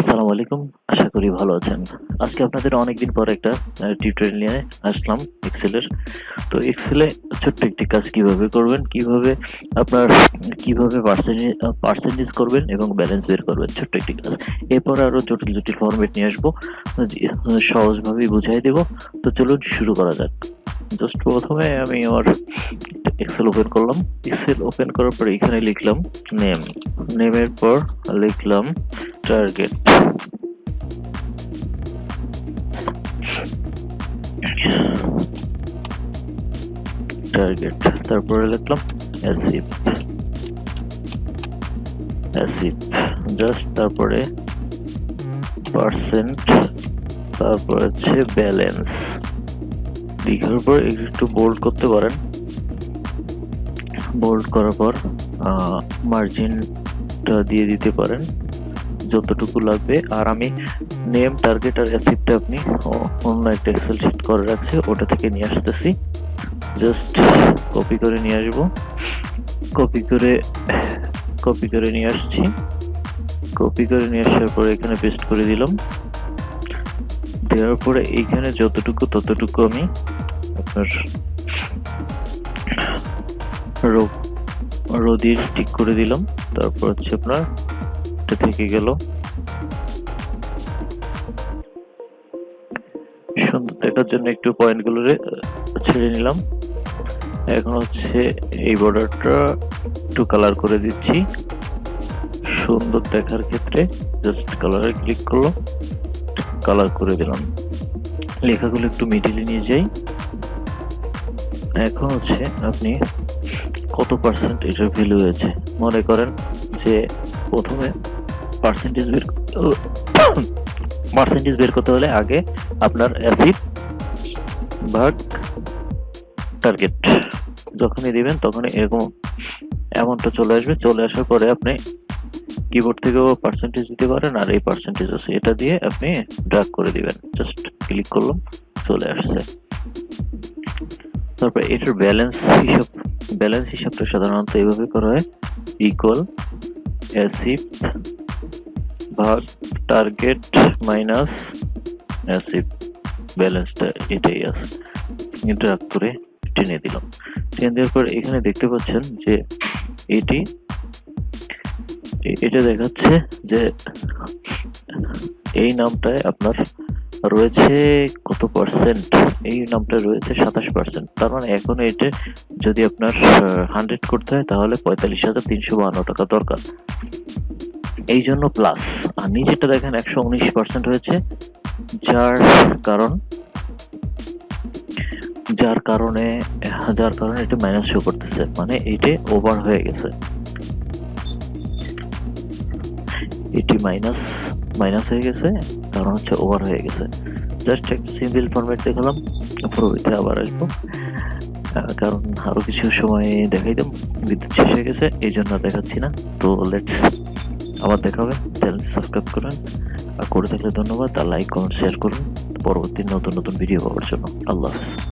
আসসালামু আলাইকুম। আশা করি ভালো আছেন। আজকে আপনাদের অনেকদিন পর একটা টিউটোরিয়াল নিয়ে আসলাম এক্সেলের। তো এক্সেলে ছোট্ট একটি কাজ কিভাবে করবেন, কিভাবে পার্সেন্টেজ করবেন এবং ব্যালেন্স বের করবেন, ছোট্ট একটি কাজ। এরপর আরো জটিল ফরম্যাট নিয়ে আসবো, সহজভাবেই বুঝাই দেব। তো চলুন শুরু করা যাক। জাস্ট প্রথমে আমি আমার এক্সেল ওপেন করলাম। এক্সেল ওপেন করার পর এখানে লিখলাম নেম। নেমের পর লিখলাম টার্গেট। তারপরে লিখলাম অ্যাসিড জাস্ট, তারপরে পার্সেন্ট, তারপর হচ্ছে ব্যালেন্স। লিখার পর একটু বোল্ড করতে পারেন। বোল্ড করার পর মার্জিনটা দিয়ে দিতে পারেন যতটুকু লাগবে। আর আমি নেম, টার্গেট আর অ্যাসিডটা আপনি অন্য একটা এক্সেল শিট করে রাখছি, ওটা থেকে নিয়ে আসতেছি। জাস্ট কপি করে নিয়ে আসবো। কপি করে নিয়ে আসছি। কপি করে নিয়ে আসার পরে এখানে পেস্ট করে দিলাম। দেওয়ার পরে এইখানে ততটুকু আমি আপনার রো দিয়ে টিক করে দিলাম। তারপর হচ্ছে আপনার এটা থেকে গেল। সুন্দর দেখার জন্য একটু পয়েন্টগুলো ছেড়ে নিলাম। এখন হচ্ছে এই বর্ডারটা একটু কালার করে দিচ্ছি সুন্দর দেখার ক্ষেত্রে। জাস্ট কালারে ক্লিক করলাম, কালার করে দিলাম। লেখাগুলো একটু মিডিলে নিয়ে যাই। এখন হচ্ছে আপনি কত পার্সেন্ট এটার ভ্যালু হয়েছে মনে করেন যে প্রথমে পার্সেন্টেজ বের করতে হলে আগে আপনার অ্যাসিড ভাগ টার্গেট যখনই দিবেন তখনই এরকম অ্যামাউন্টটা চলে আসবে। চলে আসার পরে আপনি কিবোর্ড থেকেও পার্সেন্টেজ দিতে পারেন, আর এই পার্সেন্টেজ আছে এটা দিয়ে আপনি ড্র্যাগ করে দিবেন। জাস্ট ক্লিক করলাম, চলে আসছে। তারপরে এটার ব্যালেন্স হিসাবটা সাধারণত এইভাবে করা হয়, ইকুয়াল অ্যাসিড ভাগ টার্গেট মাইনাস অ্যাসিড। ব্যালেন্সটা এটাই আছে। ড্র্যাগ করে টেনে দিলাম। টেনে দেওয়ার পর এখানে দেখতে পাচ্ছেন যে এটা দেখাচ্ছে যে এই নামটায় আপনার রয়েছে কত পার্সেন্ট। এই নামটা রয়েছে 27%। তার মানে এখন এটা যদি আপনার 100 করতে হয় তাহলে 45,352 টাকা দরকার, এই জন্য প্লাস। আর নিচেটা দেখেন 119% হয়েছে, যার কারণে এটা মাইনাস শো করতেছে, মানে এইটা ওভার হয়ে গেছে। এটি মাইনাস হয়ে গেছে, কারণ হচ্ছে ওভার হয়ে গেছে। জাস্ট একটা সিম্পল ফরম্যাট দেখালাম, পরবর্তীতে আবার আসবো কারণ আরো কিছু সময় দেখাইতাম, বিদ্যুৎ শেষ হয়ে গেছে এই জন্য দেখাচ্ছি না। তো লেটস আবার দেখা হবে। চ্যানেল সাবস্ক্রাইব করুন, আর করে থাকলে ধন্যবাদ। আর লাইক, কমেন্ট, শেয়ার করুন পরবর্তী নতুন ভিডিও পাওয়ার জন্য। আল্লাহ হাফেজ।